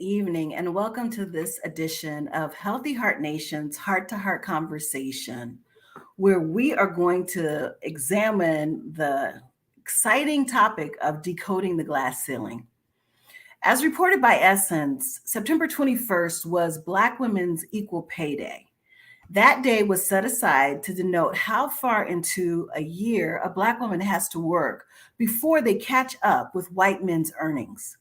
evening, and welcome to this edition of Healthy Heart Nation's Heart to Heart Conversation, where we are going to examine the exciting topic of decoding the glass ceiling. As reported by Essence, September 21st was Black Women's Equal Pay Day. That day was set aside to denote how far into a year a Black woman has to work before they catch up with white men's earnings.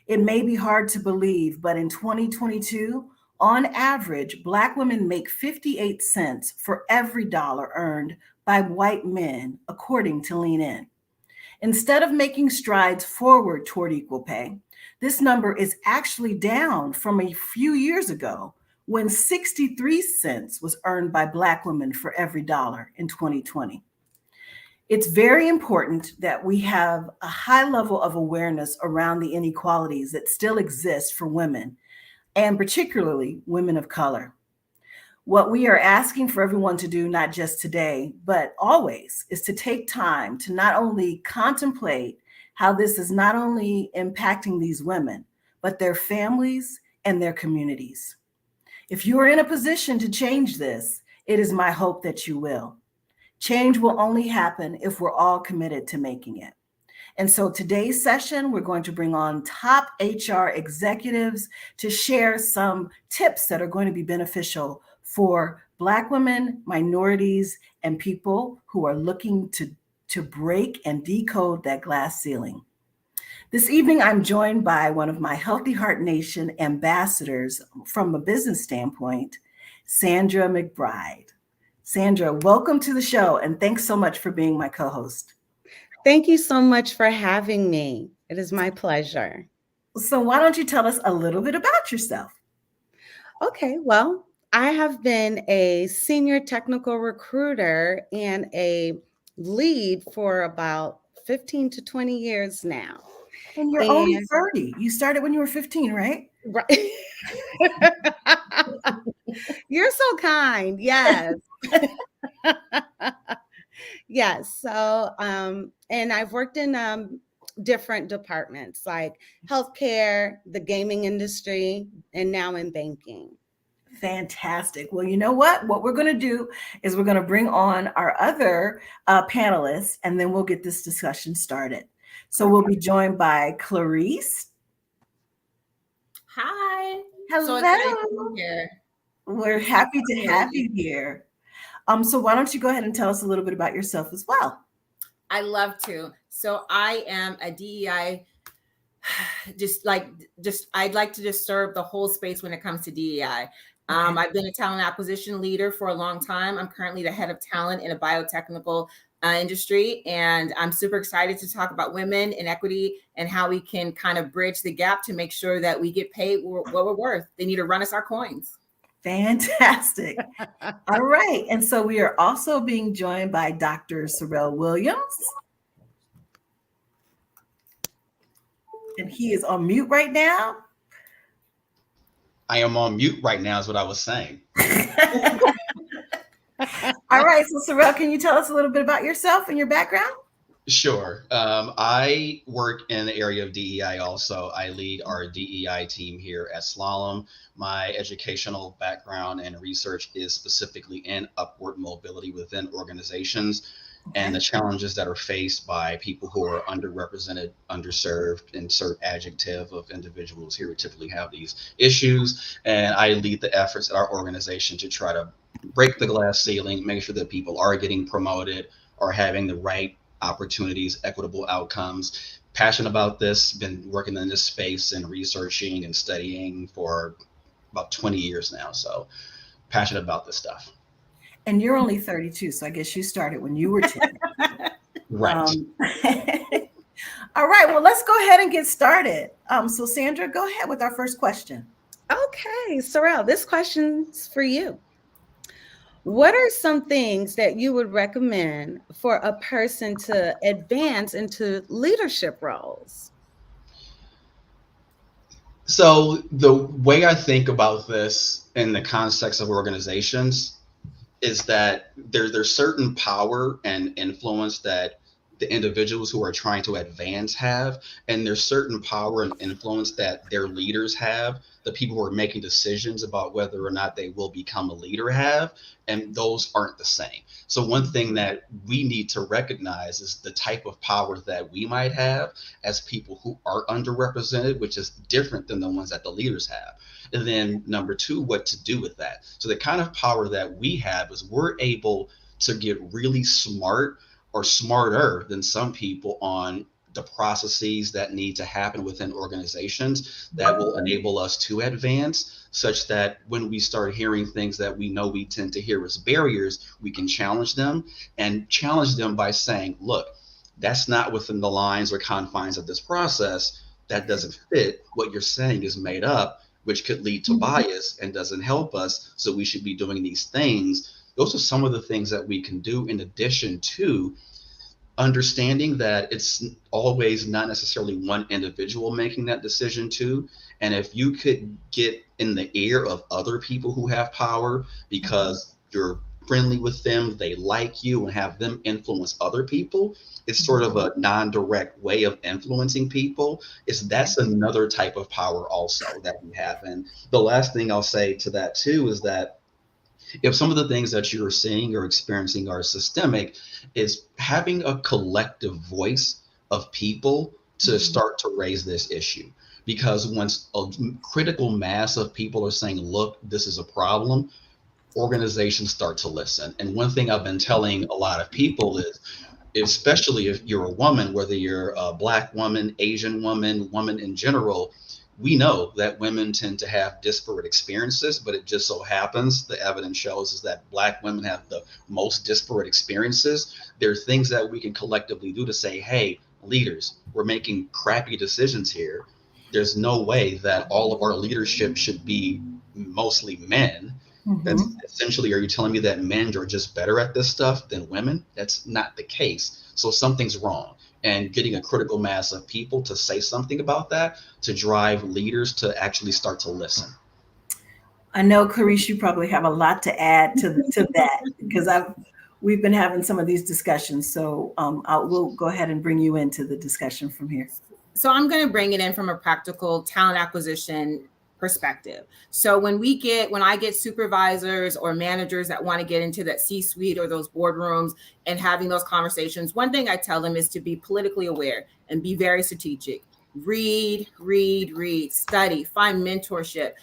It may be hard to believe, but in 2022, on average, Black women make 58 cents for every dollar earned by white men, according to Lean In. Instead of making strides forward toward equal pay, this number is actually down from a few years ago when 63 cents was earned by Black women for every dollar in 2020. It's very important that we have a high level of awareness around the inequalities that still exist for women, and particularly women of color. What we are asking for everyone to do, not just today, but always, is to take time to not only contemplate how this is not only impacting these women, but their families and their communities. If you are in a position to change this, it is my hope that you will. Change will only happen if we're all committed to making it. And so today's session, we're going to bring on top HR executives to share some tips that are going to be beneficial for Black women, minorities, and people who are looking to break and decode that glass ceiling. This evening, I'm joined by one of my Healthy Heart Nation ambassadors from a business standpoint, Sandra McBride. Sandra, welcome to the show, and thanks so much for being my co-host. Thank you so much for having me. It is my pleasure. So why don't you tell us a little bit about yourself? Okay, well, I have been a senior technical recruiter and a lead for about 15 to 20 years now. And you're only 30. You started when you were 15, right? Right. You're so kind. Yes. Yes. So, and I've worked in different departments like healthcare, the gaming industry, and now in banking. Fantastic. Well, you know what? What we're going to do is we're going to bring on our other panelists, and then we'll get this discussion started. So we'll be joined by Clarice. Hi. Hello. So excited to be here. We're happy to have you here. So why don't you go ahead and tell us a little bit about yourself as well? I love to. So I am a DEI, I'd like to just serve the whole space when it comes to DEI. I've been a talent acquisition leader for a long time. I'm currently the head of talent in a biotechnical industry, and I'm super excited to talk about women and equity and how we can kind of bridge the gap to make sure that we get paid what we're worth. They need to run us our coins. Fantastic. All right. And so we are also being joined by Dr. Sorrell Williams. And he is on mute right now. I am on mute right now is what I was saying. All right. So Sorrell, can you tell us a little bit about yourself and your background? Sure. I work in the area of DEI also. I lead our DEI team here at Slalom. My educational background and research is specifically in upward mobility within organizations and the challenges that are faced by people who are underrepresented, underserved, insert adjective of individuals here who typically have these issues. And I lead the efforts at our organization to try to break the glass ceiling, make sure that people are getting promoted or having the right opportunities, equitable outcomes. Passionate about this, been working in this space and researching and studying for about 20 years now. So passionate about this stuff. And you're only 32, so I guess you started when you were 10. Right. All right, well, let's go ahead and get started. So Sandra, go ahead with our first question. Okay, Sorrell, this question's for you. What are some things that you would recommend for a person to advance into leadership roles? So the way I think about this in the context of organizations is that there's certain power and influence that the individuals who are trying to advance have, and there's certain power and influence that their leaders have, the people who are making decisions about whether or not they will become a leader have, and those aren't the same. So one thing that we need to recognize is the type of power that we might have as people who are underrepresented, which is different than the ones that the leaders have. And then number two, what to do with that. So the kind of power that we have is we're able to get really smart or smarter than some people on the processes that need to happen within organizations that will enable us to advance, such that when we start hearing things that we know we tend to hear as barriers, we can challenge them by saying, look, that's not within the lines or confines of this process. That doesn't fit. What you're saying is made up, which could lead to bias and doesn't help us. So we should be doing these things. Those are some of the things that we can do in addition to understanding that it's always not necessarily one individual making that decision too. And if you could get in the ear of other people who have power because you're friendly with them, they like you, and have them influence other people, it's sort of a non-direct way of influencing people. That's another type of power also that we have. And the last thing I'll say to that too is that if some of the things that you're seeing or experiencing are systemic, is having a collective voice of people to start to raise this issue. Because once a critical mass of people are saying, look, this is a problem, organizations start to listen. And one thing I've been telling a lot of people is, especially if you're a woman, whether you're a Black woman, Asian woman, woman in general, we know that women tend to have disparate experiences, but it just so happens, the evidence shows, is that Black women have the most disparate experiences. There are things that we can collectively do to say, hey, leaders, we're making crappy decisions here. There's no way that all of our leadership should be mostly men. That's essentially, are you telling me that men are just better at this stuff than women? That's not the case. So something's wrong. And getting a critical mass of people to say something about that, to drive leaders to actually start to listen. I know, Clarice, you probably have a lot to add to that, because we've been having some of these discussions. So we'll go ahead and bring you into the discussion from here. So I'm going to bring it in from a practical talent acquisition perspective. So when I get supervisors or managers that want to get into that C-suite or those boardrooms and having those conversations, one thing I tell them is to be politically aware and be very strategic. Read, study, find mentorship.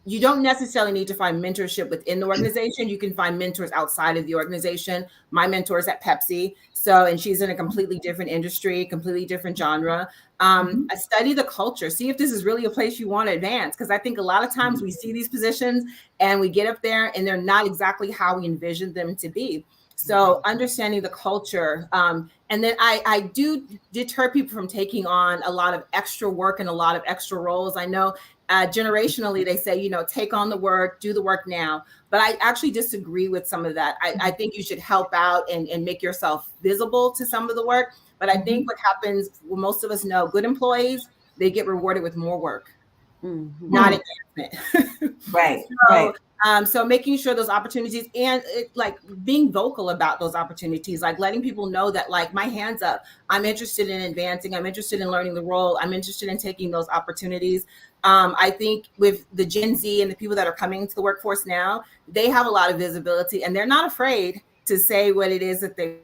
You don't necessarily need to find mentorship within the organization. You can find mentors outside of the organization. My mentor is at Pepsi. And she's in a completely different industry, completely different genre. I study the culture, see if this is really a place you want to advance. Because I think a lot of times we see these positions and we get up there and they're not exactly how we envisioned them to be. So understanding the culture. And then I do deter people from taking on a lot of extra work and a lot of extra roles. I know generationally, they say, take on the work, do the work now. But I actually disagree with some of that. I think you should help out and make yourself visible to some of the work. But I think what happens, well, most of us know, good employees, they get rewarded with more work, not advancement. Right. So making sure those opportunities and being vocal about those opportunities, like letting people know that my hand's up, I'm interested in advancing, I'm interested in learning the role, I'm interested in taking those opportunities. I think with the Gen Z and the people that are coming into the workforce now, they have a lot of visibility and they're not afraid to say what it is that they.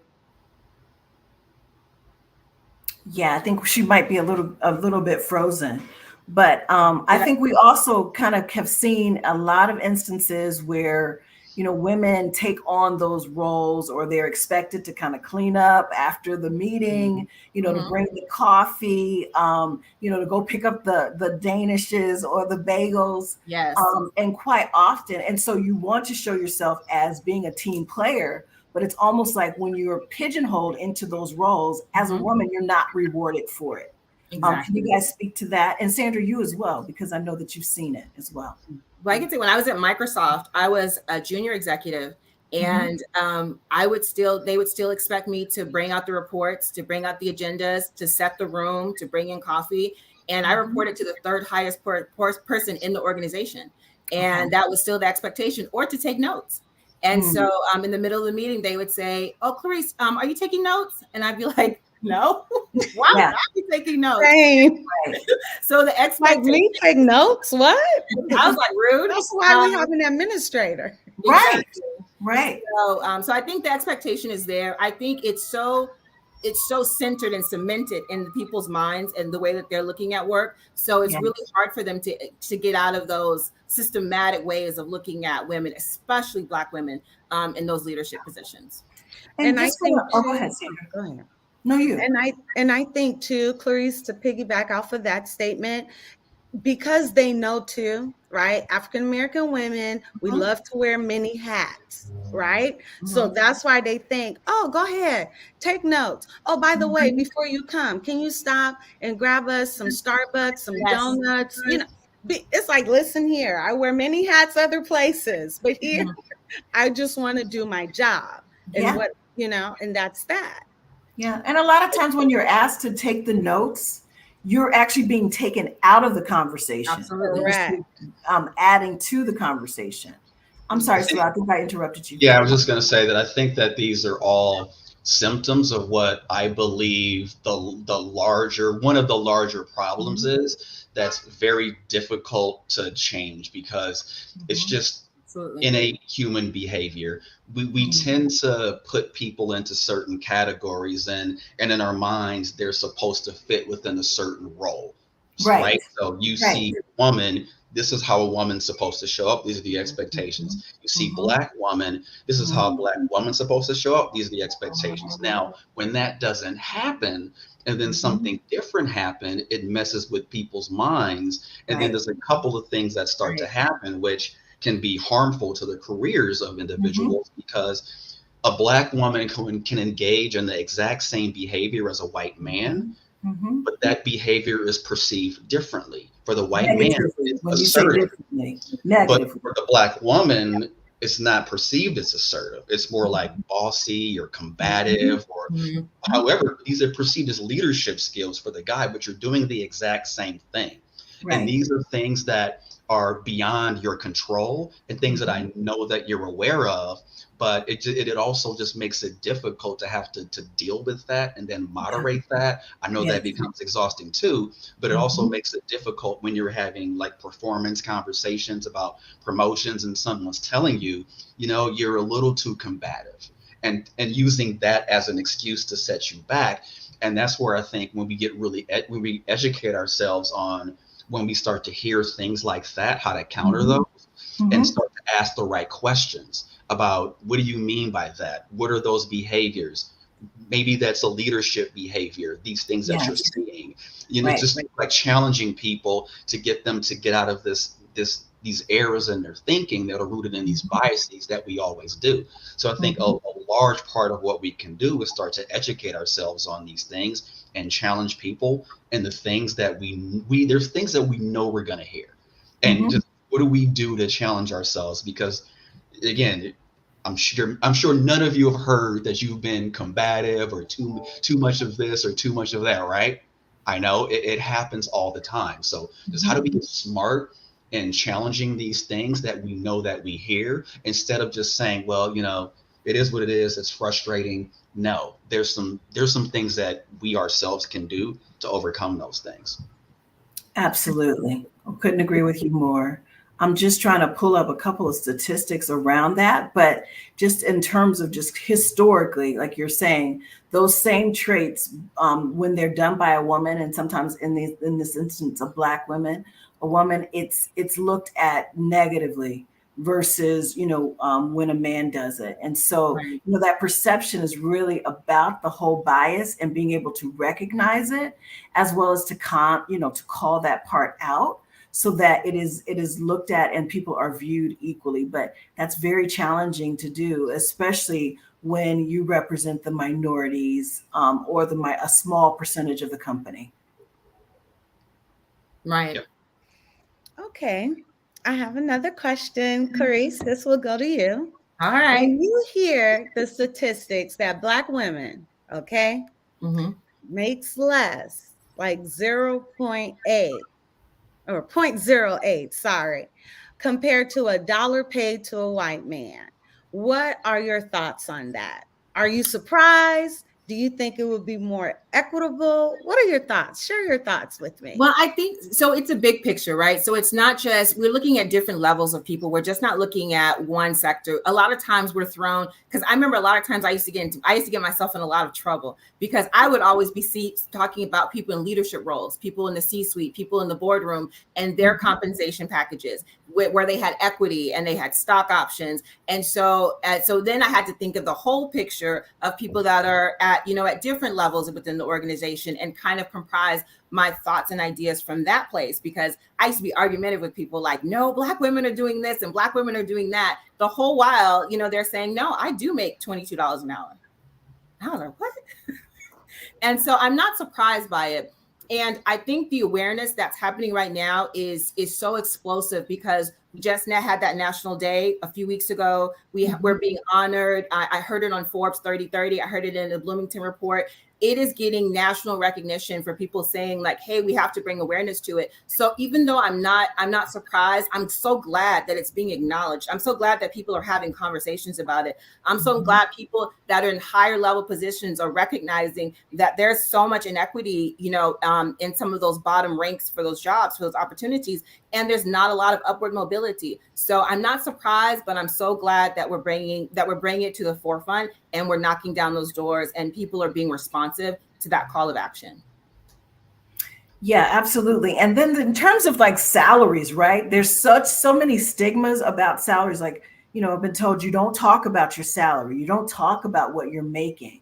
Yeah, I think she might be a little bit frozen. But I think we also kind of have seen a lot of instances where, women take on those roles, or they're expected to kind of clean up after the meeting, to bring the coffee, to go pick up the Danishes or the bagels. Yes. And quite often. And so you want to show yourself as being a team player, but it's almost like when you're pigeonholed into those roles as a woman, you're not rewarded for it. Exactly. Can you guys speak to that? And Sandra, you as well, because I know that you've seen it as well. Well, I can say when I was at Microsoft, I was a junior executive, and they would still expect me to bring out the reports, to bring out the agendas, to set the room, to bring in coffee. And I reported to the third highest person in the organization. And that was still the expectation, or to take notes. And so in the middle of the meeting, they would say, "Oh, Clarice, are you taking notes?" And I'd be like, No. Why would Yeah. I be taking notes? Same. Right. So the Like expectation, me take notes? What? I was like, rude. That's why we have an administrator. Right. Exactly. Right. So I think the expectation is there. I think it's so centered and cemented in people's minds and the way that they're looking at work. So it's Yeah. really hard for them to get out of those systematic ways of looking at women, especially Black women, in those leadership positions. And I just think oh, go ahead, Sandra. Go ahead. No, you. And I think too, Clarice, to piggyback off of that statement, because they know too, right? African American women, we love to wear many hats, right? So that's why they think, oh, go ahead, take notes. Oh, by the way, before you come, can you stop and grab us some Starbucks, some donuts? You know, it's like, listen here, I wear many hats other places, but here I just want to do my job. And what, you know, and that's that. Yeah. And a lot of times when you're asked to take the notes, you're actually being taken out of the conversation. Absolutely. Correct. Adding to the conversation. I'm sorry, Sue, I think I interrupted you. Yeah, I was just going to say that I think that these are all symptoms of what I believe one of the larger problems is that's very difficult to change because it's just innate human behavior. We tend to put people into certain categories and in our minds, they're supposed to fit within a certain role, right? So you see a woman, this is how a woman's supposed to show up. These are the expectations. You see Black woman, this is how a Black woman's supposed to show up. These are the expectations. Now, when that doesn't happen, and then something different happened, it messes with people's minds. And then there's a couple of things that start to happen, which can be harmful to the careers of individuals because a Black woman can engage in the exact same behavior as a white man, but that behavior is perceived differently. For the white man, it's assertive. But for the Black woman, it's not perceived as assertive. It's more like bossy or combative or however, these are perceived as leadership skills for the guy, but you're doing the exact same thing. And these are things that are beyond your control and things that I know that you're aware of, but it also just makes it difficult to have to deal with that and then moderate that. I know that becomes exhausting too, but it also makes it difficult when you're having like performance conversations about promotions and someone's telling you, you know, you're a little too combative and using that as an excuse to set you back. And that's where I think when we get really, when we educate ourselves on when we start to hear things like that, how to counter those and start to ask the right questions about what do you mean by that? What are those behaviors? Maybe that's a leadership behavior, these things that you're seeing, you know, just like challenging people to get them to get out of these errors in their thinking that are rooted in these biases that we always do. So I think a large part of what we can do is start to educate ourselves on these things and challenge people and the things that there's things that we know we're going to hear. And just what do we do to challenge ourselves? Because again, I'm sure none of you have heard that you've been combative or too much of this or too much of that, right? I know it happens all the time. So just how do we get smart in challenging these things that we know that we hear instead of just saying, well, you know, it is what it is. It's frustrating. No, there's some things that we ourselves can do to overcome those things. Absolutely. I couldn't agree with you more. I'm just trying to pull up a couple of statistics around that, but just in terms of just historically, like you're saying, those same traits, when they're done by a woman, and sometimes in this instance of Black women, a woman, it's looked at negatively versus, you know, when a man does it. And so, you know, that perception is really about the whole bias and being able to recognize it, as well as to call that part out, so that it is looked at and people are viewed equally. But that's very challenging to do, especially when you represent the minorities or a small percentage of the company. Right. Yep. Okay. I have another question. Clarice, this will go to you. All right. When you hear the statistics that Black women, okay, makes less, like 0.8 or 0.08, sorry, compared to $1 paid to a white man, what are your thoughts on that? Are you surprised? Do you think it would be more equitable? What are your thoughts? Share your thoughts with me. Well, I think so. It's a big picture, right? So it's not just, we're looking at different levels of people. We're just not looking at one sector. A lot of times we're thrown, because I remember a lot of times I used to get myself in a lot of trouble because I would always be talking about people in leadership roles, people in the C-suite, people in the boardroom, and their compensation packages where they had equity and they had stock options. And so then I had to think of the whole picture of people that are at different levels within the organization and kind of comprise my thoughts and ideas from that place, because I used to be argumentative with people like, no, Black women are doing this and Black women are doing that. The whole while, they're saying, no, I do make $22 an hour. I was like, what? And so I'm not surprised by it. And I think the awareness that's happening right now is so explosive, because we just had that National Day a few weeks ago. We're being honored. I heard it on Forbes 3030. I heard it in the Bloomington Report. It is getting national recognition for people saying like, hey, we have to bring awareness to it. So even though I'm not surprised, I'm so glad that it's being acknowledged. I'm so glad that people are having conversations about it. I'm so glad people that are in higher level positions are recognizing that there's so much inequity, in some of those bottom ranks for those jobs, for those opportunities, and there's not a lot of upward mobility. So I'm not surprised, but I'm so glad that we're bringing it to the forefront and we're knocking down those doors and people are being responsive to that call of action. Yeah, absolutely. And then in terms of like salaries, right? There's so many stigmas about salaries. Like, I've been told you don't talk about your salary. You don't talk about what you're making.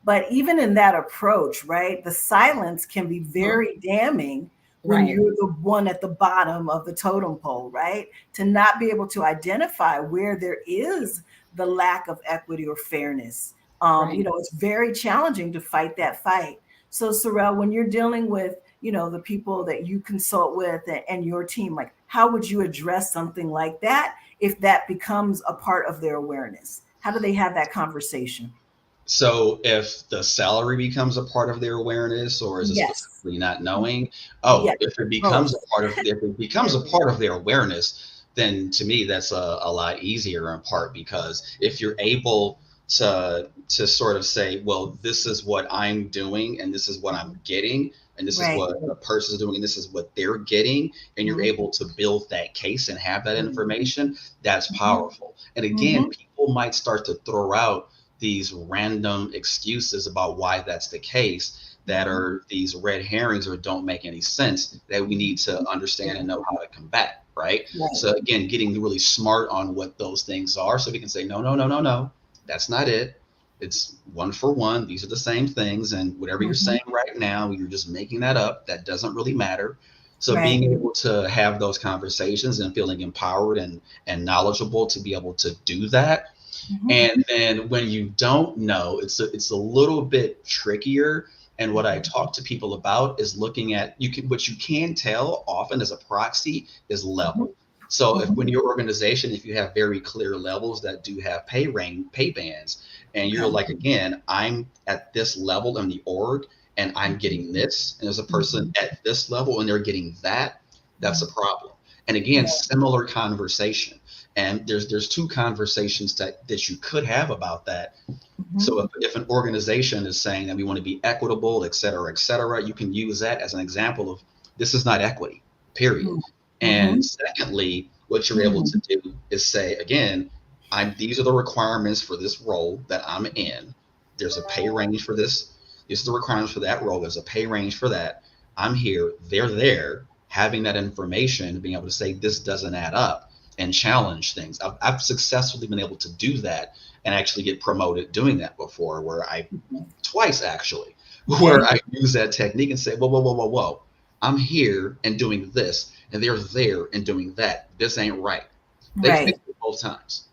But even in that approach, right, the silence can be very damning when you're the one at the bottom of the totem pole, right? To not be able to identify where there is the lack of equity or fairness. It's very challenging to fight that fight. So, Sorrel, when you're dealing with, the people that you consult with and your team, like, how would you address something like that if that becomes a part of their awareness? How do they have that conversation? So if the salary becomes a part of their awareness, or is it specifically not knowing? If it becomes a part of their awareness, then to me that's a lot easier in part, because if you're able to sort of say, well, this is what I'm doing and this is what I'm getting, and this is what a person is doing and this is what they're getting, and you're able to build that case and have that information, that's powerful. And again, people might start to throw out these random excuses about why that's the case, that are these red herrings or don't make any sense, that we need to understand and know how to combat, right? So again, getting really smart on what those things are, so we can say, no, that's not it. It's one for one. These are the same things. And whatever you're saying right now, you're just making that up. That doesn't really matter. So being able to have those conversations and feeling empowered and knowledgeable to be able to do that. And then when you don't know, it's a little bit trickier. And what I talk to people about is looking at what you can tell often as a proxy is level. So if when your organization, if you have very clear levels that do have pay bands, and you're like, again, I'm at this level in the org and I'm getting this, and there's a person at this level and they're getting that, that's a problem. And again, similar conversation. And there's two conversations that you could have about that. So if an organization is saying that we want to be equitable, et cetera, you can use that as an example of, this is not equity, period. And secondly, what you're able to do is say, again, these are the requirements for this role that I'm in. There's a pay range for this. These are the requirements for that role. There's a pay range for that. I'm here, they're there, having that information, being able to say, this doesn't add up, and challenge things. I've successfully been able to do that and actually get promoted doing that before, twice actually, where I use that technique and say, whoa, I'm here and doing this, and they're there and doing that. This ain't right. They fixed it both times.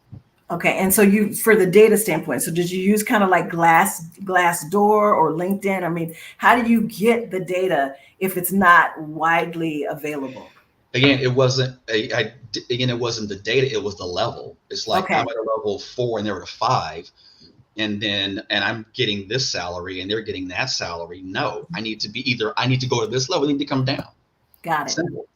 Okay, and so for the data standpoint, so did you use kind of like Glassdoor or LinkedIn? I mean, how do you get the data if it's not widely available? Again, it wasn't the data, it was the level. It's like, I'm at a level 4 and they're at a 5, and I'm getting this salary and they're getting that salary. No, I need to go to this level, I need to come down. Got it. Simple.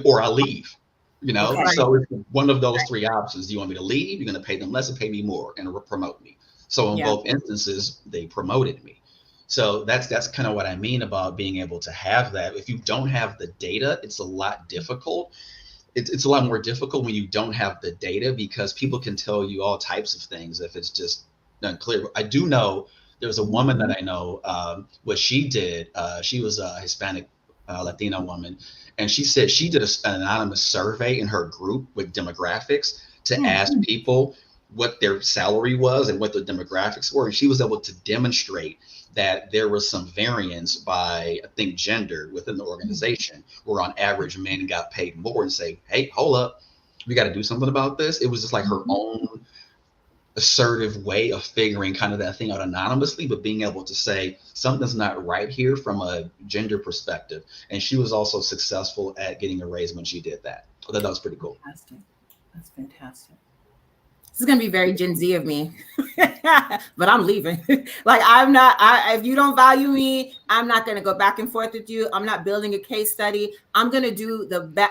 Or I leave. So it's one of those three options. Do you want me to leave? You're going to pay them less or pay me more and promote me. So in both instances, they promoted me. So that's kind of what I mean about being able to have that. If you don't have the data, it's a lot difficult. It's a lot more difficult when you don't have the data, because people can tell you all types of things if it's just unclear. I do know there's a woman that I know, what she did, she was a Hispanic Latina woman, and she said she did an anonymous survey in her group with demographics to ask people what their salary was and what their demographics were. And she was able to demonstrate that there was some variance by, I think, gender within the organization, where on average men got paid more, and say, hey, hold up, we got to do something about this. It was just like her own assertive way of figuring kind of that thing out anonymously, but being able to say something's not right here from a gender perspective. And she was also successful at getting a raise when she did that. I thought that was pretty cool. Fantastic. That's fantastic. This is going to be very Gen Z of me, but I'm leaving. Like, if you don't value me, I'm not going to go back and forth with you. I'm not building a case study. I'm going to do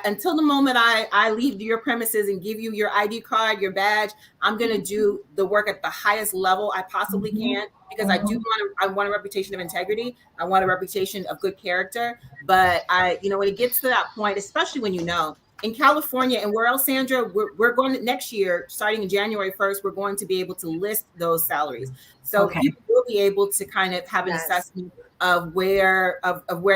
until the moment I leave your premises and give you your ID card, your badge. I'm going to do the work at the highest level I possibly can, because I want a reputation of integrity. I want a reputation of good character. But when it gets to that point, especially when in California, and where else, Sandra, we're going to, next year, starting in January 1st, we're going to be able to list those salaries. So people will be able to kind of have an assessment of where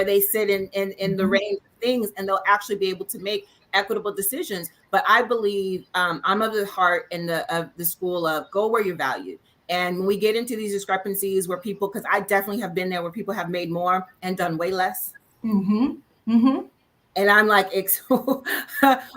they sit in the range of things, and they'll actually be able to make equitable decisions. But I believe I'm of the heart and of the school of go where you're valued. And when we get into these discrepancies where people, because I definitely have been there where people have made more and done way less. And I'm like,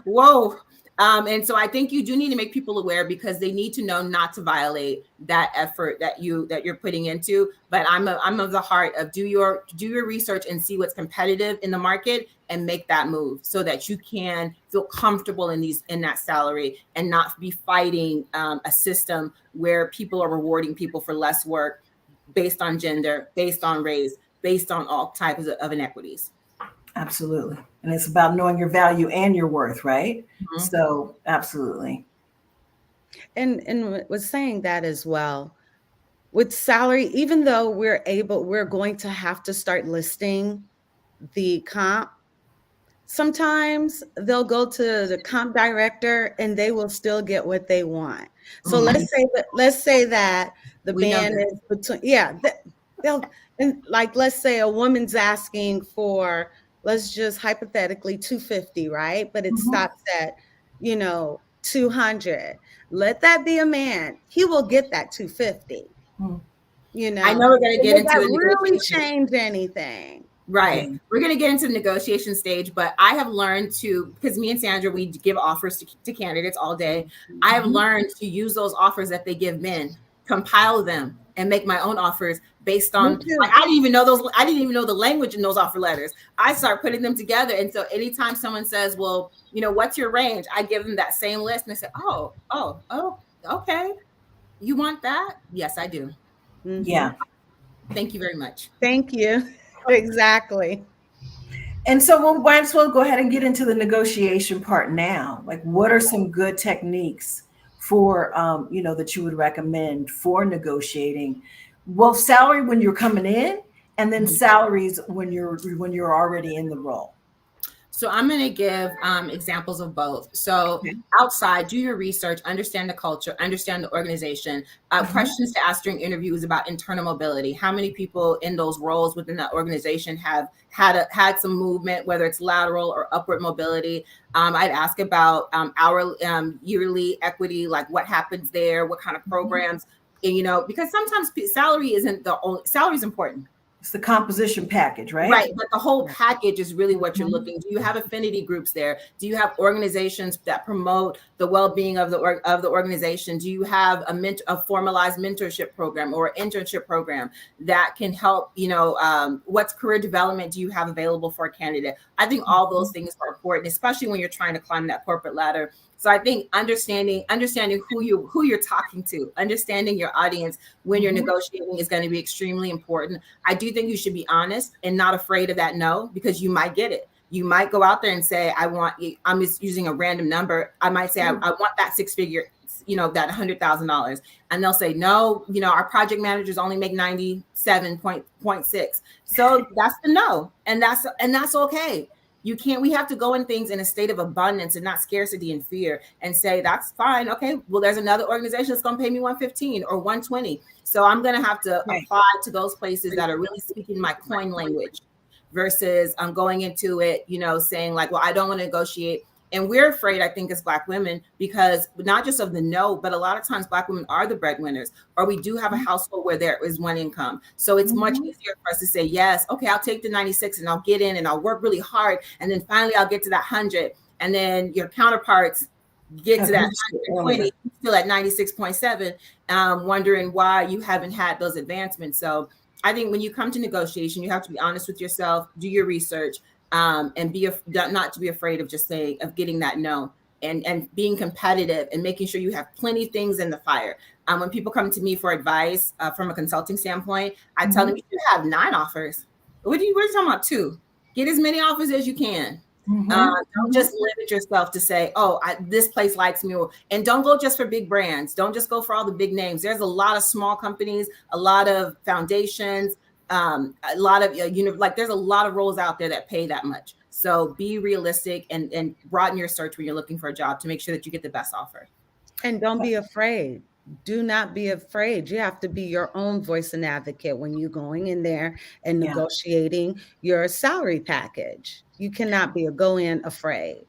whoa. And so I think you do need to make people aware, because they need to know not to violate that effort that you're putting into. But I'm of the heart of do your research and see what's competitive in the market and make that move, so that you can feel comfortable in that salary and not be fighting a system where people are rewarding people for less work based on gender, based on race, based on all types of inequities. Absolutely. And it's about knowing your value and your worth, right? So absolutely. And was saying that as well, with salary, even though we're going to have to start listing the comp, sometimes they'll go to the comp director and they will still get what they want. So let's say that the band is between, they'll, and like, let's say a woman's asking for, let's just hypothetically 250, right? But it stops at, 200. Let that be a man. He will get that 250. I know we're going to get into that really change anything. Right. We're going to get into the negotiation stage, but I have learned because me and Sandra, we give offers to candidates all day. I have learned to use those offers that they give men, compile them, and make my own offers based on, I didn't even know the language in those offer letters. I start putting them together. And so anytime someone says, well, what's your range? I give them that same list, and they say, oh, okay. You want that? Yes, I do. Yeah. Thank you very much. Thank you. Exactly. And so we'll might as well go ahead and get into the negotiation part now. Like, what are some good techniques for, that you would recommend for negotiating? Well, salary when you're coming in, and then salaries when you're already in the role. So I'm going to give examples of both. So outside, do your research, understand the culture, understand the organization. Questions to ask during interviews about internal mobility. How many people in those roles within that organization have had some movement, whether it's lateral or upward mobility? I'd ask about our yearly equity, like what happens there, what kind of programs, because sometimes salary isn't the only, salary is important. It's the composition package, right? Right, but the whole package is really what you're looking. Do you have affinity groups there? Do you have organizations that promote the well-being of the organization? Do you have a formalized mentorship program or internship program that can help? What's career development do you have available for a candidate? I think all those things are important, especially when you're trying to climb that corporate ladder. So I think understanding who you're talking to, understanding your audience when you're negotiating is going to be extremely important. I do think you should be honest and not afraid of that no, because you might get it. You might go out there and say, I'm just using a random number. I might say, I want that that $100,000, and they'll say, no, our project managers only make 97.6. So that's the no. And that's okay. We have to go in things in a state of abundance and not scarcity and fear, and say, that's fine. Okay, well, there's another organization that's going to pay me 115 or 120. So I'm going to have to apply to those places that are really speaking my coin language, versus going into it, saying like, well, I don't want to negotiate. And we're afraid, I think, as Black women, because not just of the no, but a lot of times Black women are the breadwinners, or we do have a household where there is one income. So it's much easier for us to say, yes, okay, I'll take the 96 and I'll get in and I'll work really hard. And then finally I'll get to that 100. And then your counterparts get to that 120, still at 96.7, wondering why you haven't had those advancements. So I think when you come to negotiation, you have to be honest with yourself, do your research, and not to be afraid of just saying, of getting that no, and being competitive and making sure you have plenty of things in the fire. When people come to me for advice from a consulting standpoint, I tell them, you should have 9 offers. What are you talking about? 2? Get as many offers as you can. Don't just limit yourself to say, oh, this place likes me, and don't go just for big brands. Don't just go for all the big names. There's a lot of small companies, a lot of foundations, a lot of there's a lot of roles out there that pay that much. So be realistic and broaden your search when you're looking for a job to make sure that you get the best offer. And don't be afraid. Do not be afraid. You have to be your own voice and advocate when you're going in there and negotiating your salary package. You cannot go in afraid.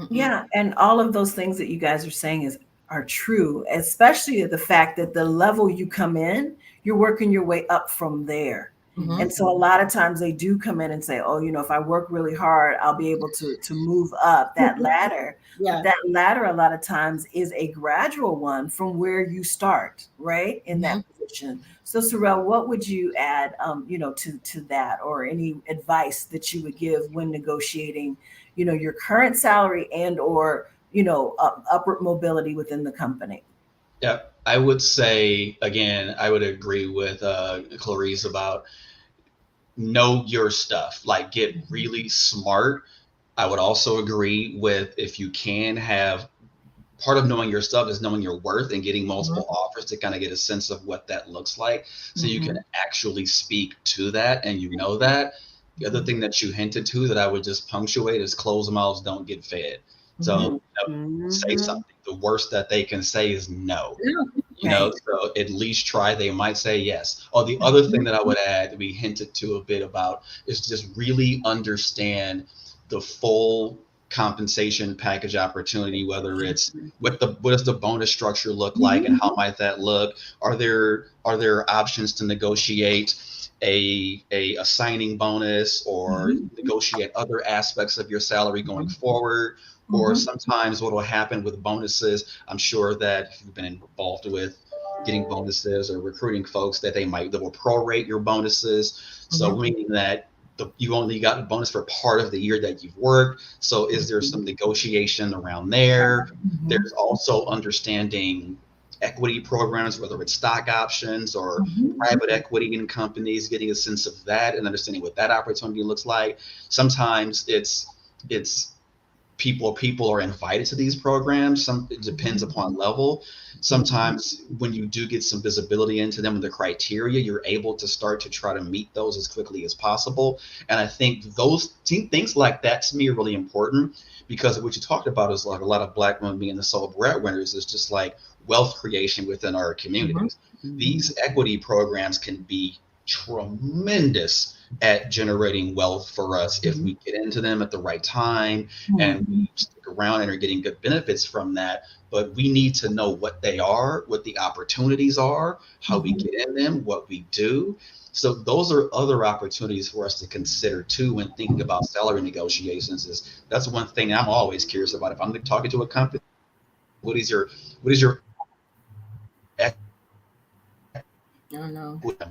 Yeah, and all of those things that you guys are saying are true, especially the fact that the level you come in, you're working your way up from there. And so a lot of times they do come in and say, oh, if I work really hard, I'll be able to move up that ladder. Yeah. That ladder a lot of times is a gradual one from where you start, right? In that position. So Sorrel, what would you add, to that, or any advice that you would give when negotiating, your current salary and or, upward mobility within the company? Yeah, I would say, again, I would agree with Clarice about know your stuff, like get really smart. I would also agree with, if you can have, part of knowing your stuff is knowing your worth and getting multiple offers to kind of get a sense of what that looks like, so you can actually speak to that and that. The other thing that you hinted to that I would just punctuate is closed mouths don't get fed. So say something. The worst that they can say is no. So at least try. They might say yes. Or the other thing that I would add, that we hinted to a bit about, is just really understand the full compensation package opportunity, whether it's what does the bonus structure look like and how might that look? Are there options to negotiate a signing bonus, or negotiate other aspects of your salary going forward? Or sometimes what will happen with bonuses, I'm sure that if you've been involved with getting bonuses or recruiting folks, that they will prorate your bonuses. So meaning that you only got a bonus for part of the year that you've worked. So is there some negotiation around there? There's also understanding equity programs, whether it's stock options or private equity in companies, getting a sense of that and understanding what that opportunity looks like. Sometimes it's people are invited to these programs. It depends upon level. Sometimes when you do get some visibility into them and the criteria, you're able to start to try to meet those as quickly as possible. And I think those things like that to me are really important, because what you talked about is like a lot of Black women being the sole breadwinners is just like wealth creation within our communities. These equity programs can be tremendous at generating wealth for us if we get into them at the right time and we stick around and are getting good benefits from that. But we need to know what they are, what the opportunities are, how we get in them, what we do. So those are other opportunities for us to consider too when thinking about salary negotiations. That's one thing I'm always curious about. If I'm talking to a company, what is your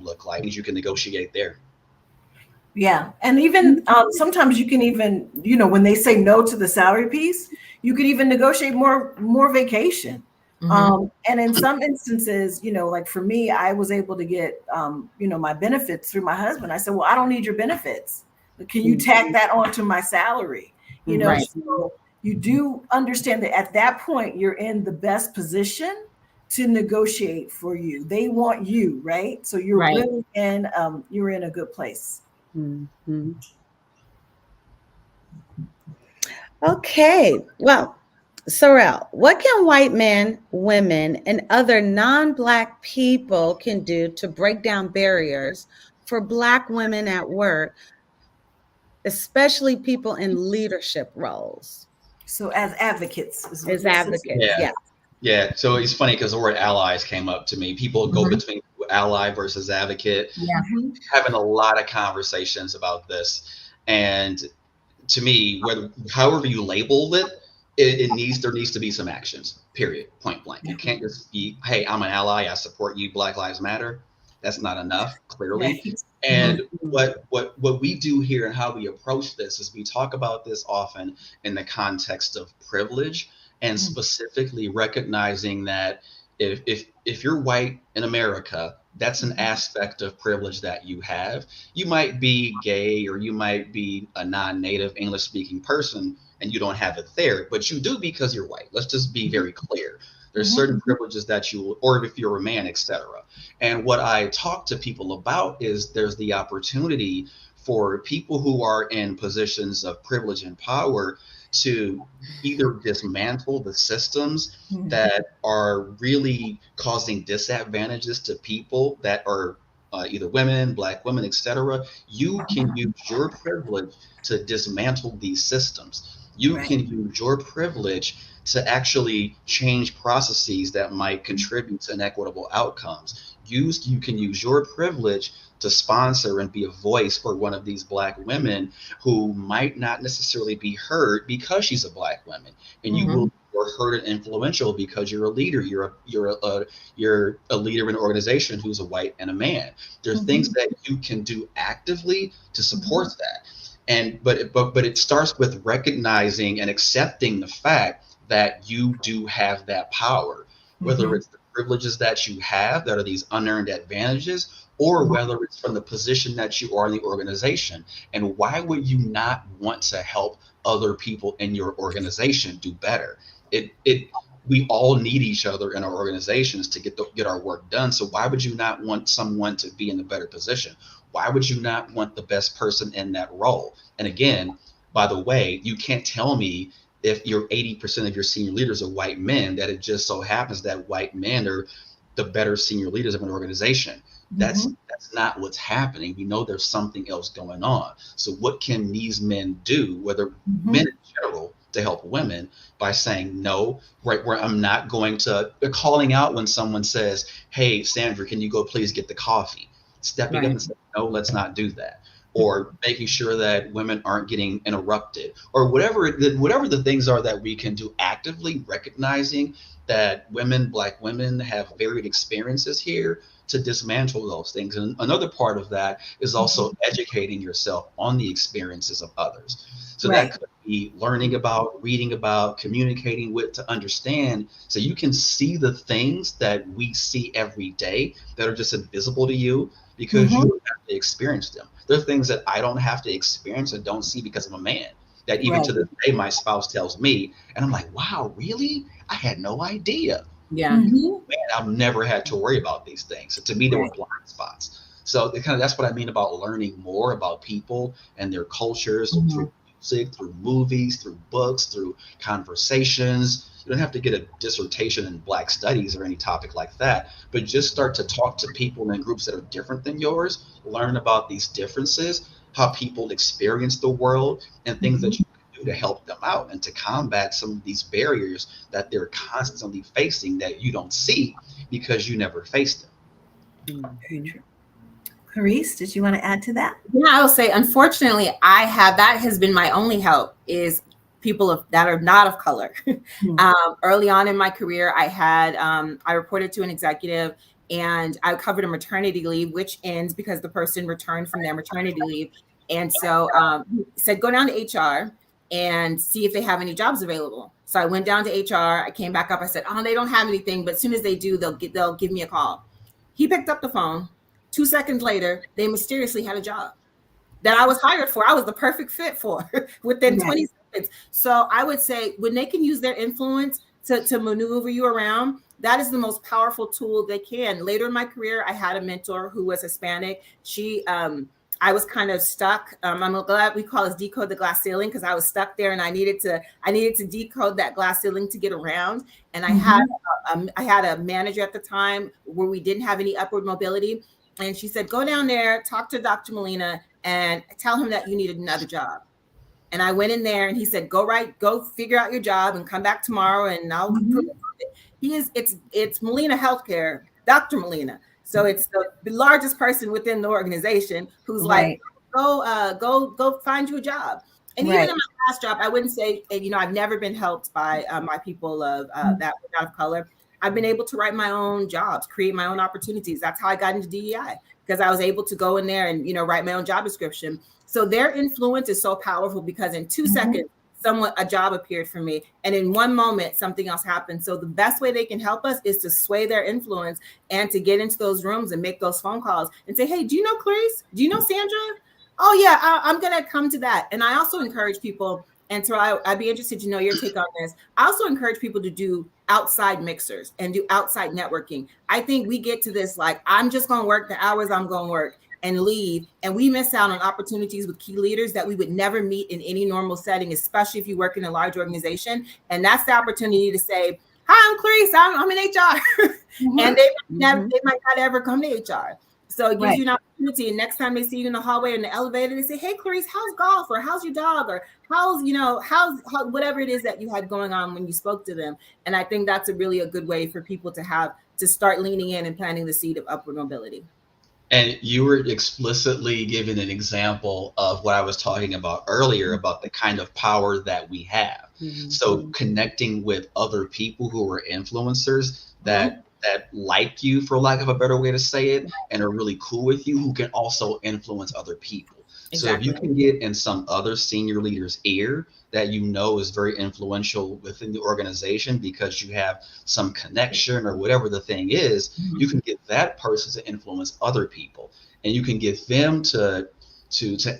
look like? You can negotiate there. Yeah. And even sometimes you can even, when they say no to the salary piece, you could even negotiate more vacation. And in some instances, like for me, I was able to get, my benefits through my husband. I said, well, I don't need your benefits. Can you tack that onto my salary? So you do understand that at that point, you're in the best position to negotiate for you. They want you, right? So you're Right. really you're in a good place. Mm-hmm. Okay. Well, Sorrel, what can white men, women, and other non-Black people can do to break down barriers for Black women at work, especially people in leadership roles? So as advocates is what As you're advocates, Yeah. yeah. Yeah, so it's funny because the word allies came up to me. People go Mhm. between ally versus advocate, Yeah. Mhm. having a lot of conversations about this. And to me, whether however you label it, there needs to be some actions. Period. Point blank. It can't just be, hey, I'm an ally, I support you, Black Lives Matter. That's not enough, clearly. Right. And Mhm. what we do here and how we approach this is we talk about this often in the context of privilege and Mm. specifically recognizing that if you're white in America, that's an aspect of privilege that you have. You might be gay or you might be a non-native English speaking person and you don't have it there, but you do because you're white. Let's just be very clear. There's Mhm. certain privileges that you, or if you're a man, etc. And what I talk to people about is there's the opportunity for people who are in positions of privilege and power to either dismantle the systems Mhm. that are really causing disadvantages to people that are either women, Black women, etc. You can use your privilege to dismantle these systems. You Right. can use your privilege to actually change processes that might contribute to inequitable outcomes. You can use your privilege to sponsor and be a voice for one of these Black women who might not necessarily be heard because she's a Black woman, and you Mhm. will you're heard and influential because you're a leader. You're a leader in an organization who's a white and a man. There's things that you can do actively to support that. And but it starts with recognizing and accepting the fact that you do have that power, whether Mhm. it's the privileges that you have that are these unearned advantages, or whether it's from the position that you are in the organization. And why would you not want to help other people in your organization do better? It we all need each other in our organizations to get our work done. So why would you not want someone to be in a better position? Why would you not want the best person in that role? And again, by the way, you can't tell me if you're 80% of your senior leaders are white men, that it just so happens that white men are the better senior leaders of an organization. That's Mhm. that's not what's happening. We know there's something else going on. So what can these men do, whether men Mhm. in general, to help women by saying no, right? Where I'm not going to calling out when someone says, "Hey, Sandra, can you go please get the coffee?" Stepping up Right. and saying, "No, let's not do that." Or making sure that women aren't getting interrupted, or whatever the things are that we can do actively, recognizing that women, Black women, have varied experiences here to dismantle those things. And another part of that is also educating yourself on the experiences of others. So that Right. could be learning about, reading about, communicating with, to understand, so you can see the things that we see every day that are just invisible to you because you Mhm. don't have to experience them. There are things that I don't have to experience and don't see because I'm a man. That even Right. to this day, my spouse tells me, and I'm like, wow, really? I had no idea. Yeah. Mhm. Man, I've never had to worry about these things. So to me, they were Right. blind spots. So that's what I mean about learning more about people and their cultures through music, through movies, through books, through conversations. You don't have to get a dissertation in Black studies or any topic like that, but just start to talk to people in groups that are different than yours, learn about these differences, how people experience the world, and things that Mhm. you can do to help them out and to combat some of these barriers that they're constantly facing that you don't see because you never faced them. Very Mhm. true. Clarice, did you want to add to that? Yeah, I will say, unfortunately, that has been my only help is people that are not of color. Hmm. Early on in my career, I reported to an executive and I covered a maternity leave, which ends because the person returned from their maternity leave. And so he said, go down to HR and see if they have any jobs available. So I went down to HR. I came back up. I said, oh, they don't have anything, but as soon as they do, they'll give me a call. He picked up the phone. 2 seconds later, they mysteriously had a job that I was hired for. I was the perfect fit for within Right. 20 seconds. So I would say when they can use their influence to maneuver you around, that is the most powerful tool they can. Later in my career, I had a mentor who was Hispanic. I was kind of stuck. I'm glad we call it decode the glass ceiling, because I was stuck there and I needed to decode that glass ceiling to get around. And I had a manager at the time where we didn't have any upward mobility. And she said, go down there, talk to Dr. Molina and tell him that you needed another job. And I went in there and he said, go figure out your job and come back tomorrow and I'll prove it. It's Molina Healthcare, Dr. Molina. So it's the largest person within the organization who's like, go find you a job. And even in my last job, I wouldn't say, I've never been helped by my people of that were of color. I've been able to write my own jobs, create my own opportunities. That's how I got into DEI, because I was able to go in there and, write my own job description. So their influence is so powerful, because in 2 seconds, a job appeared for me. And in one moment, something else happened. So the best way they can help us is to sway their influence and to get into those rooms and make those phone calls and say, hey, do you know Clarice? Do you know Sandra? Oh yeah, I'm going to come to that. And I also encourage people, and so I'd be interested to know your take on this. I also encourage people to do outside mixers and do outside networking. I think we get to this, like, I'm just going to work the hours I'm going to work and leave. And we miss out on opportunities with key leaders that we would never meet in any normal setting, especially if you work in a large organization. And that's the opportunity to say, hi, I'm Clarice, I'm in HR. And they might not ever come to HR. So it gives you an opportunity. And next time they see you in the hallway or in the elevator, they say, hey, Clarice, how's golf? Or how's your dog? Or how's whatever it is that you had going on when you spoke to them. And I think that's really a good way for people to start leaning in and planting the seed of upward mobility. And you were explicitly giving an example of what I was talking about earlier about the kind of power that we have. So connecting with other people who are influencers that like you, for lack of a better way to say it, and are really cool with you, who can also influence other people. Exactly. So if you can get in some other senior leader's ear that is very influential within the organization because you have some connection or whatever the thing is, you can get that person to influence other people, and you can get them to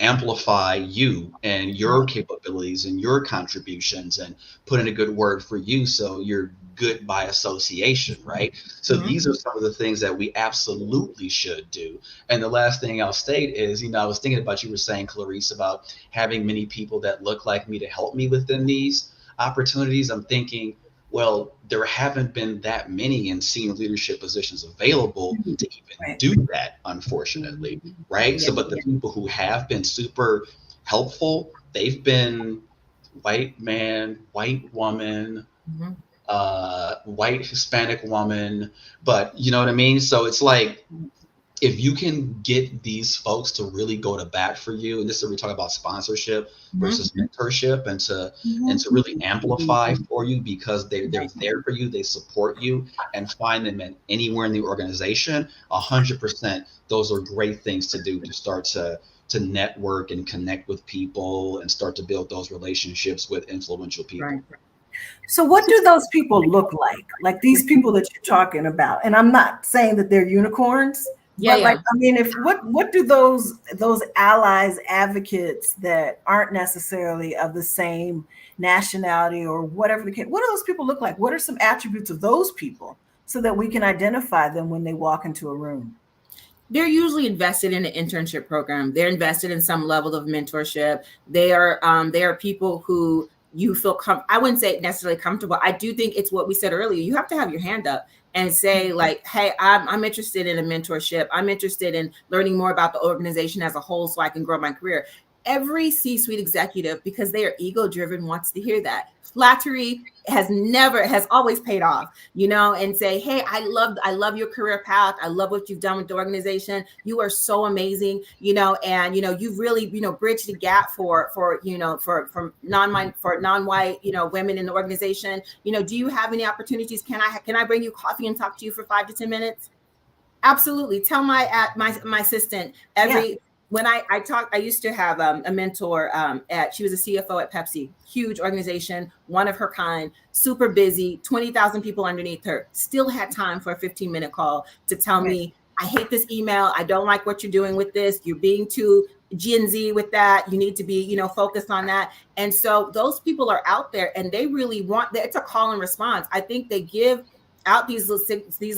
amplify you and your capabilities and your contributions and put in a good word for you, so you're good by association, right? So these are some of the things that we absolutely should do. And the last thing I'll state is, I was thinking about, you were saying, Clarice, about having many people that look like me to help me within these opportunities. I'm thinking, well, there haven't been that many in senior leadership positions available to even do that, unfortunately, right? So, but the people who have been super helpful, they've been white man, white woman, white Hispanic woman, but you know what I mean? So it's like, if you can get these folks to really go to bat for you, and this is where we talk about sponsorship versus mentorship, and to really amplify for you, because they're there for you, they support you, and find them anywhere in the organization, 100%, those are great things to do to start to network and connect with people and start to build those relationships with influential people. Right. So what do those people look like? Like these people that you're talking about? And I'm not saying that they're unicorns, but like, I mean, what do those allies, advocates that aren't necessarily of the same nationality or whatever the case, what do those people look like? What are some attributes of those people so that we can identify them when they walk into a room? They're usually invested in an internship program. They're invested in some level of mentorship. They are people who you feel I wouldn't say necessarily comfortable. I do think it's what we said earlier. You have to have your hand up and say, like, hey, I'm interested in a mentorship. I'm interested in learning more about the organization as a whole so I can grow my career. Every C-suite executive, because they are ego-driven, wants to hear that. Flattery has always paid off, and say, hey, I love your career path. I love what you've done with the organization. You are so amazing, and you've really, bridged the gap for non-white, women in the organization. Do you have any opportunities? Can I bring you coffee and talk to you for 5 to 10 minutes? Absolutely. Tell my assistant when I used to have a mentor she was a CFO at Pepsi, huge organization, one of her kind, super busy, 20,000 people underneath her, still had time for a 15-minute call to tell me, I hate this email. I don't like what you're doing with this. You're being too Gen Z with that. You need to be, focused on that. And so those people are out there and they really it's a call and response. I think they give out these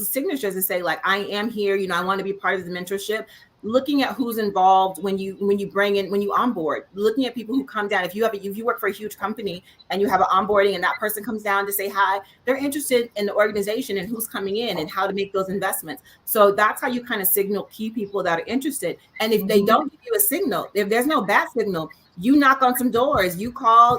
signatures and say, like, I am here, I want to be part of the mentorship. Looking at who's involved when you onboard, looking at people who come down. If you work for a huge company and you have an onboarding and that person comes down to say hi, they're interested in the organization and who's coming in and how to make those investments. So that's how you kind of signal key people that are interested. And if they don't give you a signal, if there's no bat signal, you knock on some doors, you call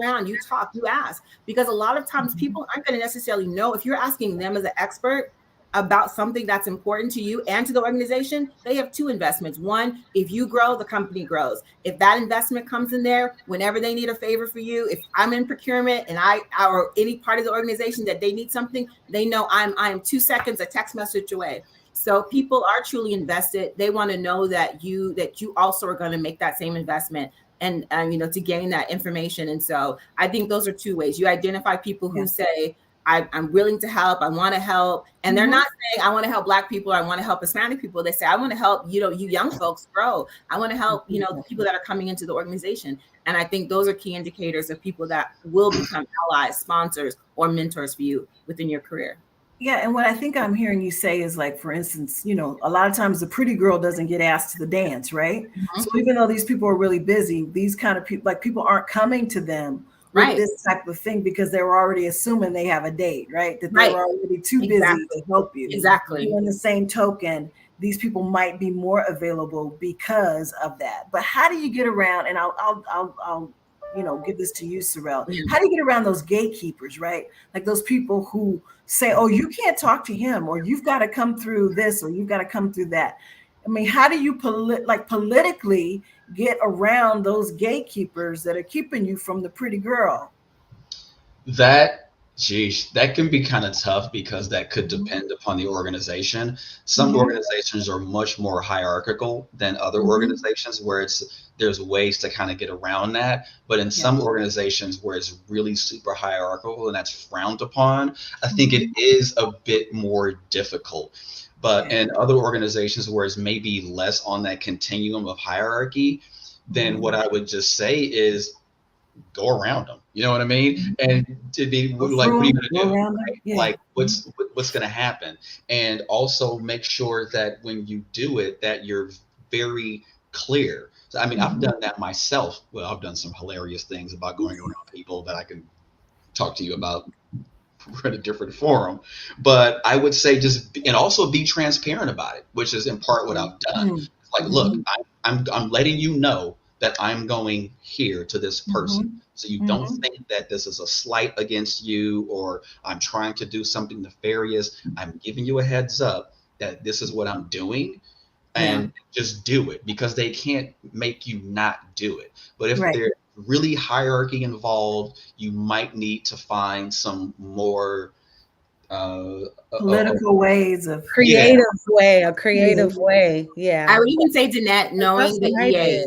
around, you talk, you ask, because a lot of times people aren't going to necessarily know. If you're asking them as an expert about something that's important to you and to the organization, they have two investments. One, if you grow, the company grows. If that investment comes in there, whenever they need a favor for you, if I'm in procurement and or any part of the organization that they need something, they know I'm 2 seconds, a text message away. So people are truly invested. They want to know that you also are going to make that same investment and to gain that information. And so I think those are two ways. You identify people who say, I'm willing to help. I want to help. And they're not saying, I want to help Black people. Or I want to help Hispanic people. They say, I want to help, you young folks grow. I want to help, the people that are coming into the organization. And I think those are key indicators of people that will become allies, sponsors, or mentors for you within your career. Yeah. And what I think I'm hearing you say is, like, for instance, a lot of times the pretty girl doesn't get asked to the dance, right? Mm-hmm. So even though these people are really busy, these kind of people, like, people aren't coming to them with this type of thing because they were already assuming they have a date, right? That they were already too busy to help you. Exactly. In the same token, these people might be more available because of that. But how do you get around? And I'll give this to you, Sorrel. How do you get around those gatekeepers, right? Like those people who say, "Oh, you can't talk to him," or "You've got to come through this," or "You've got to come through that." I mean, how do you politically get around those gatekeepers that are keeping you from the pretty girl? That can be kind of tough because that could depend upon the organization. Some organizations are much more hierarchical than other organizations where there's ways to kind of get around that. But in some organizations where it's really super hierarchical and that's frowned upon, I think it is a bit more difficult. But in other organizations where it's maybe less on that continuum of hierarchy, then what I would just say is go around them. You know what I mean? And to be like, what are you going to do? Right? Yeah. Like, what's going to happen? And also make sure that when you do it, that you're very clear. So, I mean, I've done that myself. Well, I've done some hilarious things about going around people that I can talk to you about in a different forum. But I would say and also be transparent about it, which is in part what I've done. Like, look, I'm letting you know that I'm going here to this person. So you don't think that this is a slight against you or I'm trying to do something nefarious. I'm giving you a heads up that this is what I'm doing, and just do it, because they can't make you not do it. But if there's really hierarchy involved, you might need to find some more political ways of a creative way. Yeah. I would even say, Danette, knowing the EAs,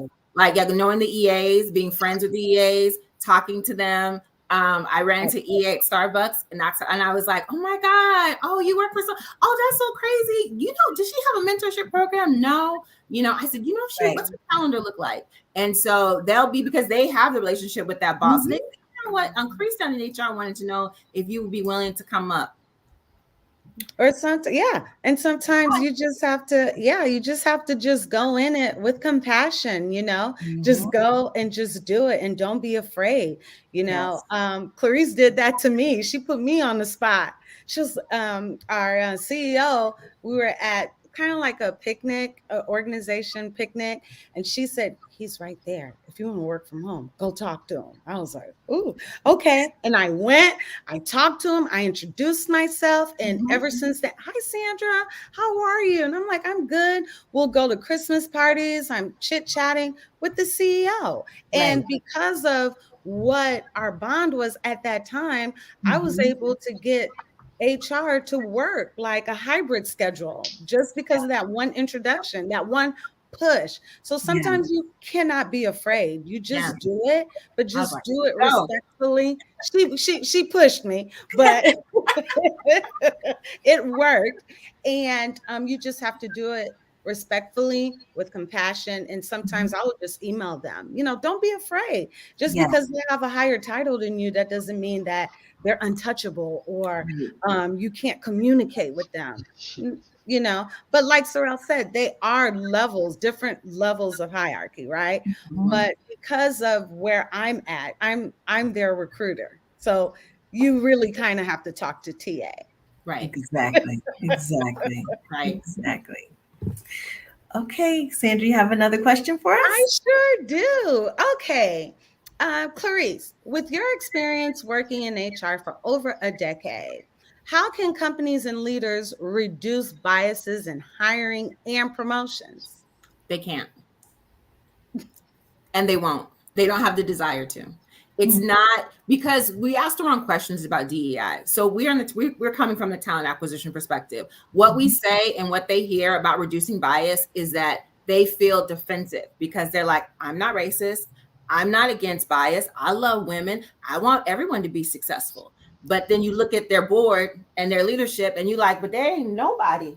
knowing the EAs, being friends with the EAs, talking to them. I ran into EA at Starbucks, and I was like, "Oh my God! Oh, you work for that's so crazy! Does she have a mentorship program?" No. I said, what's her calendar look like? And so because they have the relationship with that boss. They, what? Chris down in HR wanted to know if you would be willing to come up. Or something, and sometimes you just have to just go in it with compassion, just go and just do it, and don't be afraid. Clarice did that to me. She put me on the spot. She was our CEO. We were at kind of like a picnic, organization picnic, and she said, "He's right there. If you want to work from home, go talk to him." I was like, "Ooh, okay." And I went, I talked to him, I introduced myself, and ever since then, "Hi, Sandra, how are you?" And I'm like, "I'm good." We'll go to Christmas parties. I'm chit-chatting with the CEO. And because of what our bond was at that time, I was able to get HR to work like a hybrid schedule just because of that one introduction, that one push. So sometimes you cannot be afraid. You just do it, but just do it respectfully. She pushed me, but it worked. And you just have to do it respectfully, with compassion. And sometimes I would just email them, don't be afraid. Just Yeah. because they have a higher title than you, that doesn't mean that they're untouchable or you can't communicate with them. But like Sorrel said, they are different levels of hierarchy, right? But because of where I'm at, I'm their recruiter. So you really kind of have to talk to TA. Right. Exactly. Right. Exactly. Okay, Sandra, you have another question for us? I sure do. Okay. Clarice, with your experience working in HR for over a decade, how can companies and leaders reduce biases in hiring and promotions? They can't. And they won't. They don't have the desire to. It's not, because we asked the wrong questions about DEI. So we're coming from the talent acquisition perspective. What we say and what they hear about reducing bias is that they feel defensive because they're like, I'm not racist. I'm not against bias. I love women. I want everyone to be successful. But then you look at their board and their leadership and you're like, but there ain't nobody,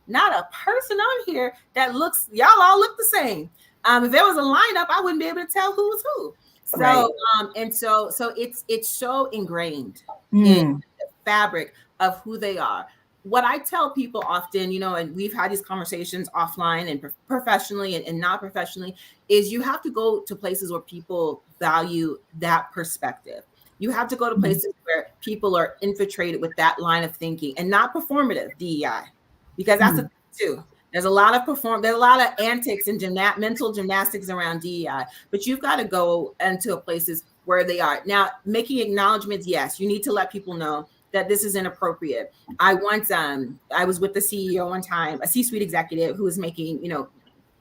not a person on here that looks, y'all all look the same. If there was a lineup, I wouldn't be able to tell who was who. So, right. So it's so ingrained in the fabric of who they are. What I tell people often, and we've had these conversations offline and professionally and not professionally, is you have to go to places where people value that perspective. You have to go to places where people are infiltrated with that line of thinking and not performative DEI, because that's a thing too. There's a lot of antics and mental gymnastics around DEI, but you've got to go into places where they are. Now, making acknowledgments, yes, you need to let people know that this is inappropriate. I was with the CEO one time, a C-suite executive who was making,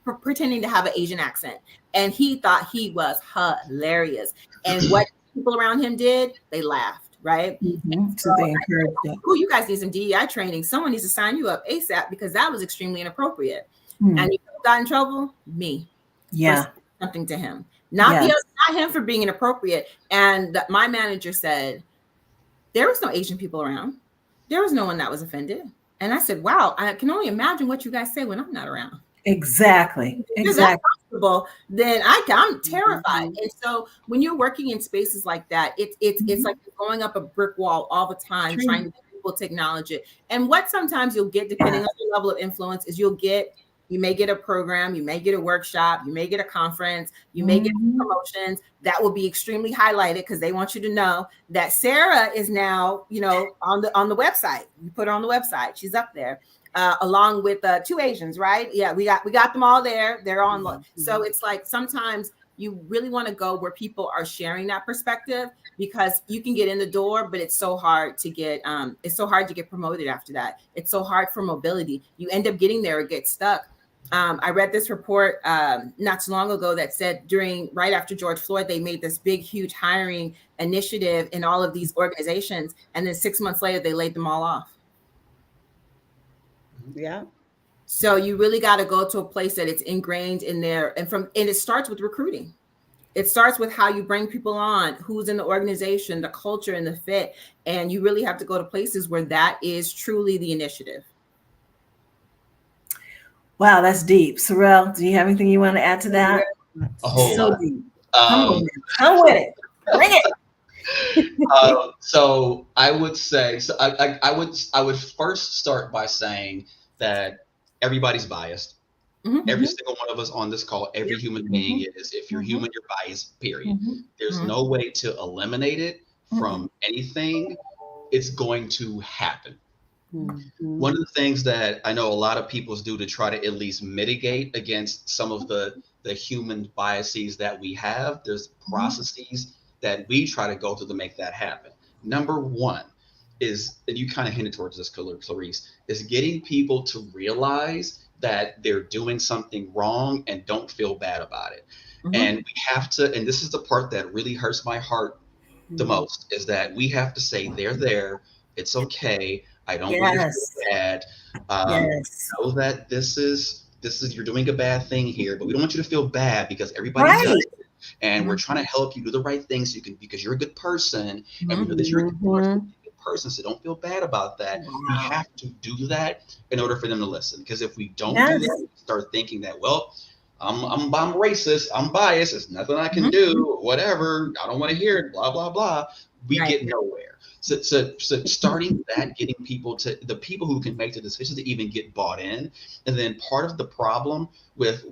pretending to have an Asian accent, and he thought he was hilarious. And what people around him did, they laughed. Right. So they encouraged it. Oh, you guys need some DEI training. Someone needs to sign you up ASAP because that was extremely inappropriate. And you got in trouble? Me. Yeah. Something to him. Not him for being inappropriate. And my manager said, there was no Asian people around. There was no one that was offended. And I said, wow, I can only imagine what you guys say when I'm not around. Exactly. Then I'm terrified. And so when you're working in spaces like that, it's like going up a brick wall all the time, trying to get people to acknowledge it. And what sometimes you'll get, depending on your level of influence, is you may get a program, you may get a workshop, you may get a conference, you may get promotions that will be extremely highlighted because they want you to know that Sarah is now, on the website. You put her on the website, she's up there. Along with 2 Asians, right? Yeah, we got them all there. They're on. So it's like sometimes you really want to go where people are sharing that perspective, because you can get in the door, but it's so hard to get promoted after that. It's so hard for mobility. You end up getting there or get stuck. I read this report not too long ago that said right after George Floyd, they made this big, huge hiring initiative in all of these organizations, and then 6 months later, they laid them all off. Yeah. So you really got to go to a place that it's ingrained in there. And it starts with recruiting. It starts with how you bring people on, who's in the organization, the culture and the fit. And you really have to go to places where that is truly the initiative. Wow, that's deep. Sorrel, do you have anything you want to add to that? A whole lot. Deep. Come with it. Bring it. So I would say, I would first start by saying that everybody's biased. Every single one of us on this call, every human being is. If you're human, you're biased, period. There's no way to eliminate it from anything. It's going to happen. One of the things that I know a lot of people do to try to at least mitigate against some of the human biases that we have, there's processes that we try to go through to make that happen. Number one is, and you kind of hinted towards this, Clarice, is getting people to realize that they're doing something wrong and don't feel bad about it. And we have to, and this is the part that really hurts my heart the most, is that we have to say, they're there, it's okay, I don't want you to feel bad. Know that this is you're doing a bad thing here, but we don't want you to feel bad because everybody does it. And we're trying to help you do the right things because you're a good person, and we know that you're a good person, so don't feel bad about that. We have to do that in order for them to listen, because if we don't do that, start thinking that, well, I'm racist, I'm biased, there's nothing I can do, whatever, I don't want to hear it, blah, blah, blah, we get nowhere. So starting that, getting people the people who can make the decisions to even get bought in. And then part of the problem with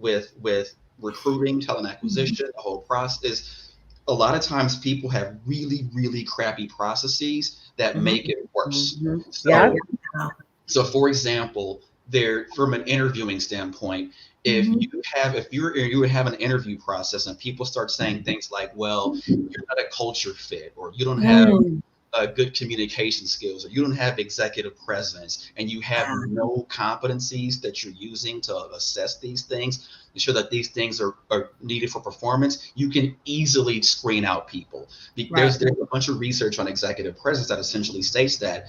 recruiting, talent acquisition, the whole process is a lot of times people have really, really crappy processes that make it worse. So for example, from an interviewing standpoint, if you have an interview process and people start saying things like, well, you're not a culture fit, or you don't have good communication skills, or you don't have executive presence, and you have no competencies that you're using to assess these things, ensure that these things are needed for performance, you can easily screen out people. There's a bunch of research on executive presence that essentially states that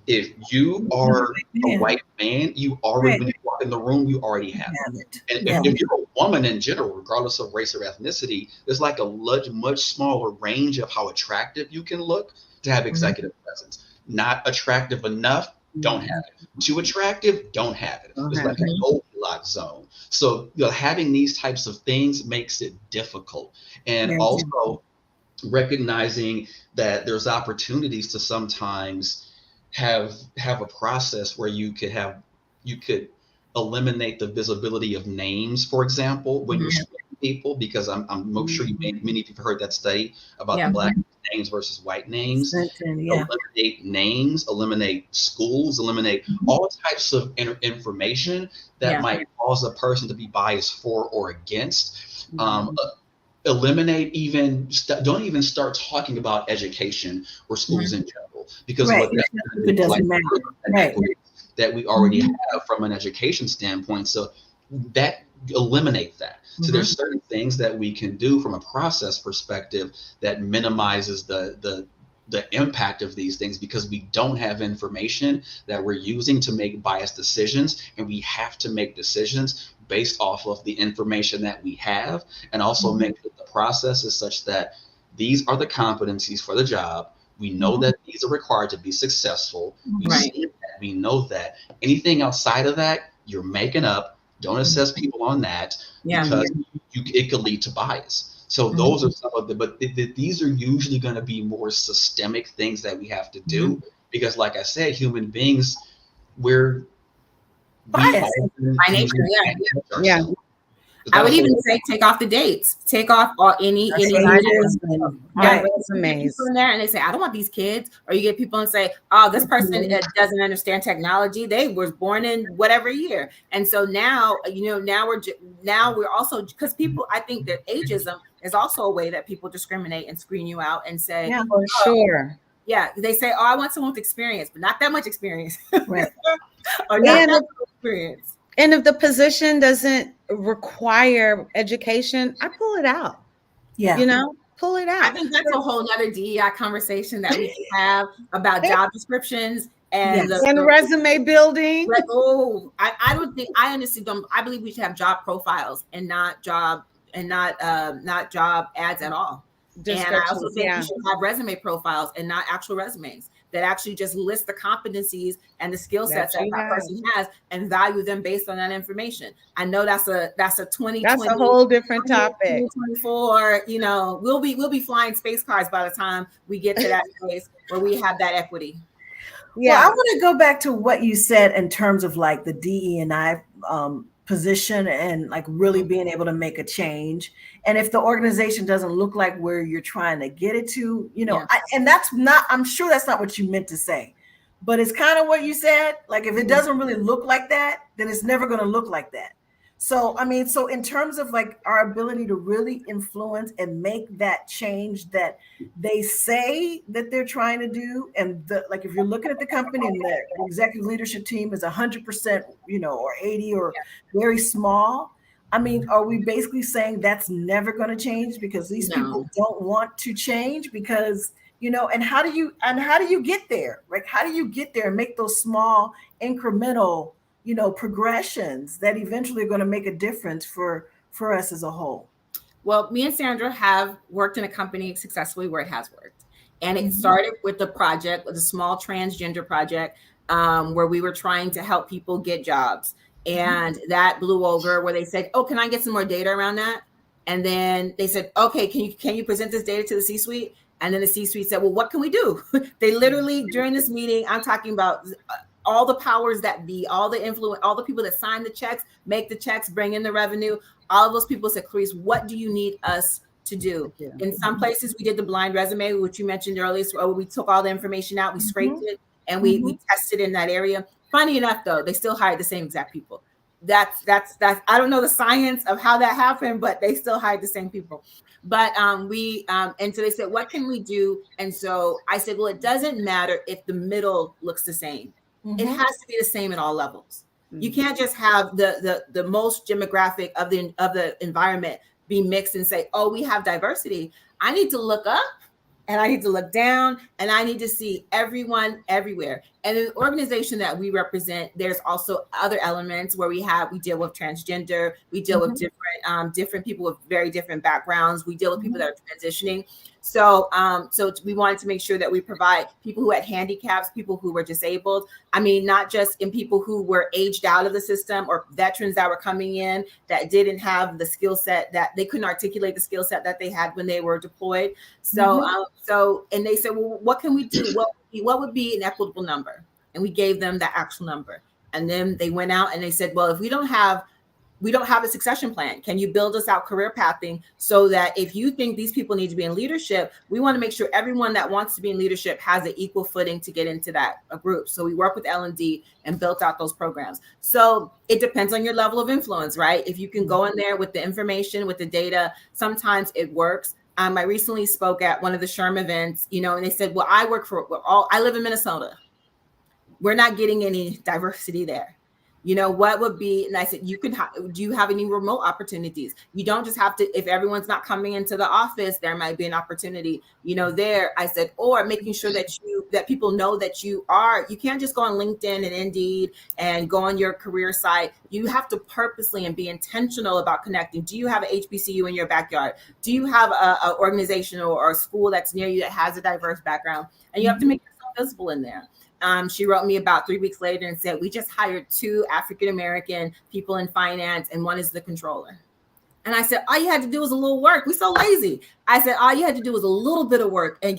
if you are a white man, you already, when you walk in the room, you already have it. And if you're a woman in general, regardless of race or ethnicity, there's like a much smaller range of how attractive you can look to have executive presence. Not attractive enough, don't have it. Too attractive, don't have it. It's like a Goldilocks zone. So having these types of things makes it difficult. And also recognizing that there's opportunities to sometimes have a process where you could eliminate the visibility of names, for example, when you're screening people, because I'm sure many of you have heard that study about the black names versus white names. Eliminate names, eliminate schools, eliminate all types of information that might cause a person to be biased for or against. Eliminate don't even start talking about education or schools in general, because what it doesn't matter. That we already have from an education standpoint. So that eliminate that. So there's certain things that we can do from a process perspective that minimizes the impact of these things, because we don't have information that we're using to make biased decisions, and we have to make decisions based off of the information that we have, and also make sure the process is such that these are the competencies for the job. We know that these are required to be successful. We know that. Anything outside of that, you're making up. Don't assess people on that, because it could lead to bias. So those are some of but these are usually going to be more systemic things that we have to do, because like I said, human beings, we're biased by nature. I would even say take off the dates, take off any resumes. In there, and they say, I don't want these kids. Or you get people and say, oh, this person doesn't understand technology. They was born in whatever year. And so now, now we're also, because people, I think that ageism is also a way that people discriminate and screen you out and say, for sure. Yeah, they say, oh, I want someone with experience, but not that much experience. Or not that much experience. And if the position doesn't require education, I pull it out. Pull it out. I think that's a whole nother DEI conversation that we can have about job descriptions and the resume building. Like, I honestly don't. I believe we should have job profiles and not job ads at all. And I also think we should have resume profiles and not actual resumes that actually just list the competencies and the skill sets that person has and value them based on that information. I know that's a 2020. That's a whole different topic. 2024, we'll be flying space cars by the time we get to that place where we have that equity. Well, I want to go back to what you said in terms of like the DE&I position and like really being able to make a change. And if the organization doesn't look like where you're trying to get it to, and that's not, I'm sure that's not what you meant to say, but it's kind of what you said. Like if it doesn't really look like that, then it's never going to look like that. So, so in terms of like our ability to really influence and make that change that they say that they're trying to do. And like, if you're looking at the company and the executive leadership team is 100%, or 80 or very small, are we basically saying that's never going to change because these people don't want to change because, and how do you get there? Like, how do you get there and make those small incremental progressions that eventually are going to make a difference for us as a whole? Well, me and Sandra have worked in a company successfully where it has worked. And it started with the project, with a small transgender project, where we were trying to help people get jobs. And that blew over, where they said, oh, can I get some more data around that? And then they said, okay, can you present this data to the C-suite? And then the C-suite said, well, what can we do? They literally, during this meeting, I'm talking about all the powers that be, all the influence, all the people that sign the checks, make the checks, bring in the revenue. All of those people said, Clarice, what do you need us to do? In some places, we did the blind resume, which you mentioned earlier. So we took all the information out, we scraped it, and we tested in that area. Funny enough, though, they still hired the same exact people. That's I don't know the science of how that happened, but they still hired the same people. But and so they said, what can we do? And so I said, well, it doesn't matter if the middle looks the same. It has to be the same at all levels. You can't just have the most demographic of the environment be mixed and say, oh, we have diversity. I need to look up, and I need to look down, and I need to see everyone everywhere. And in the organization that we represent, there's also other elements where we deal with transgender, we deal with different people with very different backgrounds, we deal with people that are transitioning. So we wanted to make sure that we provide people who had handicaps, people who were disabled. I mean, not just in people who were aged out of the system or veterans that were coming in that didn't have the skill set, that they couldn't articulate the skill set that they had when they were deployed. So, and they said, well, what can we do? What would be an equitable number? And we gave them that actual number. And then they went out and they said, well, if we don't have a succession plan, can you build us out career pathing so that if you think these people need to be in leadership, we want to make sure everyone that wants to be in leadership has an equal footing to get into that group. So we work with L&D and built out those programs. So it depends on your level of influence, right? If you can go in there with the information, with the data, sometimes it works. I recently spoke at one of the SHRM events, and they said, well, I live in Minnesota. We're not getting any diversity there. What would be, and I said, do you have any remote opportunities? You don't just have to, if everyone's not coming into the office, there might be an opportunity, there. I said, or making sure that people know that you can't just go on LinkedIn and Indeed and go on your career site. You have to purposely and be intentional about connecting. Do you have an HBCU in your backyard? Do you have an organization or a school that's near you that has a diverse background? And you have to make yourself visible in there. She wrote me about 3 weeks later and said, we just hired 2 African-American people in finance, and one is the controller. And I said, all you had to do was a little work. We're so lazy. I said, all you had to do was a little bit of work, and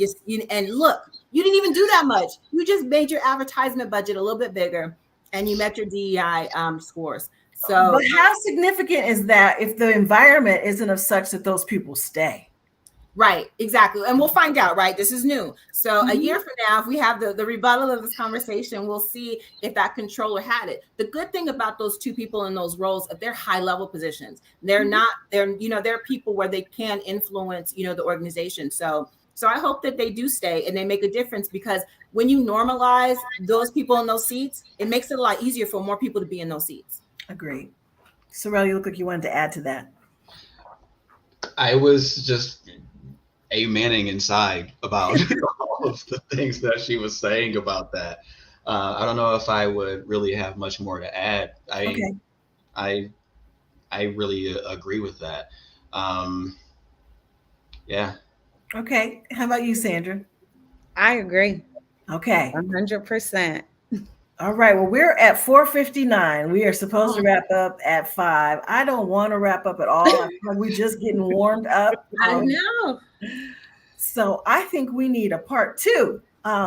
look, you didn't even do that much. You just made your advertisement budget a little bit bigger, and you met your DEI scores. So, but how significant is that if the environment isn't of such that those people stay? Right, exactly. And we'll find out, right? This is new. So a year from now, if we have the rebuttal of this conversation, we'll see if that controller had it. The good thing about those 2 people in those roles, if they're high level positions, they're people where they can influence, the organization. So I hope that they do stay and they make a difference, because when you normalize those people in those seats, it makes it a lot easier for more people to be in those seats. Agreed. Sorrel, you look like you wanted to add to that. I was just amening inside about all of the things that she was saying about that. I don't know if I would really have much more to add. I really agree with that. Yeah. Okay. How about you, Sandra? I agree. Okay. 100%. All right. Well, we're at 4:59. We are supposed to wrap up at 5. I don't want to wrap up at all. I feel like we're just getting warmed up. I know. So I think we need a part 2.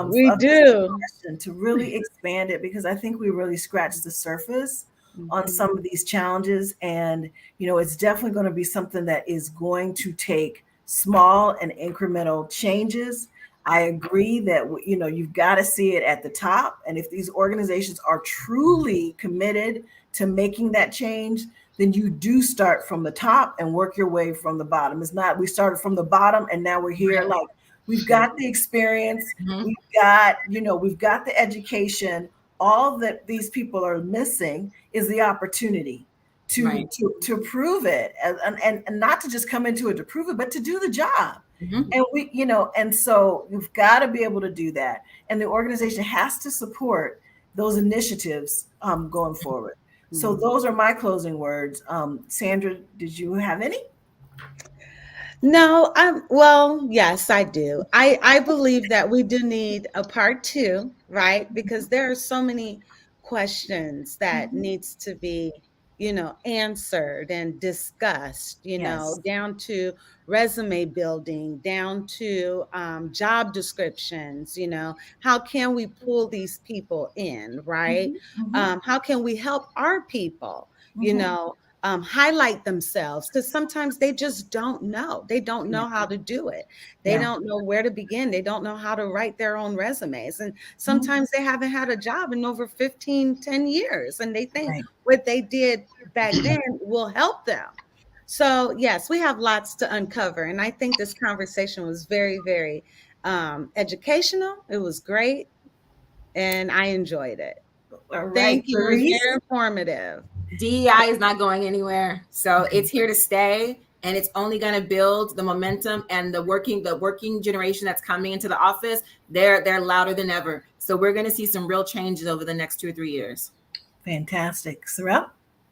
We do. To really expand it, because I think we really scratched the surface on some of these challenges. And, it's definitely going to be something that is going to take small and incremental changes. I agree that, you've got to see it at the top. And if these organizations are truly committed to making that change, then you do start from the top and work your way from the bottom. It's not, we started from the bottom and now we're here. Like, we've got the experience, we've got the education. All that these people are missing is the opportunity to prove it, and not to just come into it to prove it, but to do the job. And and so you've got to be able to do that. And the organization has to support those initiatives going forward. So those are my closing words. Sandra, did you have any? No, well, yes, I do. I believe that we do need a part 2, right? Because there are so many questions that Mhm. needs to be, answered and discussed, Yes. down to resume building, down to job descriptions, how can we pull these people in, right? Mhm. Mhm. How can we help our people, Mhm. highlight themselves? Because sometimes they just don't know. They don't Yeah. know how to do it. They Yeah. don't know where to begin. They don't know how to write their own resumes. And Mhm. sometimes they haven't had a job in over 10 years. And they think Right. what they did back then will help them. So, yes, we have lots to uncover. And I think this conversation was very, very educational. It was great. And I enjoyed it. All right, Thank you. It was Therese. very informative. DEI is not going anywhere. So it's here to stay, and it's only going to build the momentum, and the working generation that's coming into the office, they're louder than ever. So we're going to see some real changes over the next 2 or 3 years. Fantastic. Sorrel?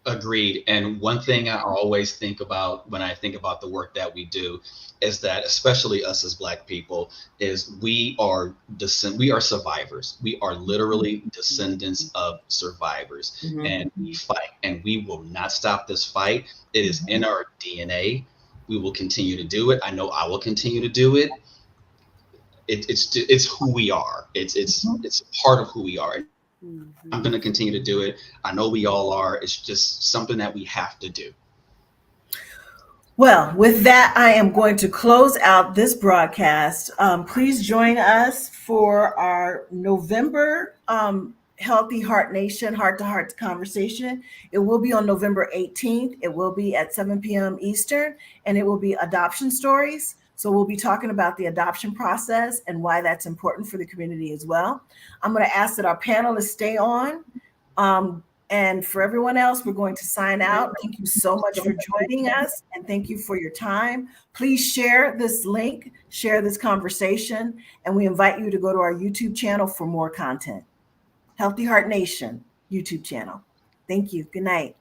Agreed. And one thing I always think about when I think about the work that we do is that, especially us as Black people, is we are survivors. We are literally descendants of survivors, Mhm. and we fight, and we will not stop this fight. It is in our DNA. We will continue to do it. I know I will continue to do it. It's who we are. It's part of who we are. I'm going to continue to do it. I know we all are. It's just something that we have to do. Well, with that, I am going to close out this broadcast. Please join us for our November Healthy Heart Nation Heart to Heart conversation. It will be on November 18th. It will be at 7 p.m. Eastern, and it will be adoption stories. So we'll be talking about the adoption process and why that's important for the community as well. I'm going to ask that our panelists stay on. And for everyone else, we're going to sign out. Thank you so much for joining us, and thank you for your time. Please share this link, share this conversation, and we invite you to go to our YouTube channel for more content. Healthy Heart Nation YouTube channel. Thank you. Good night.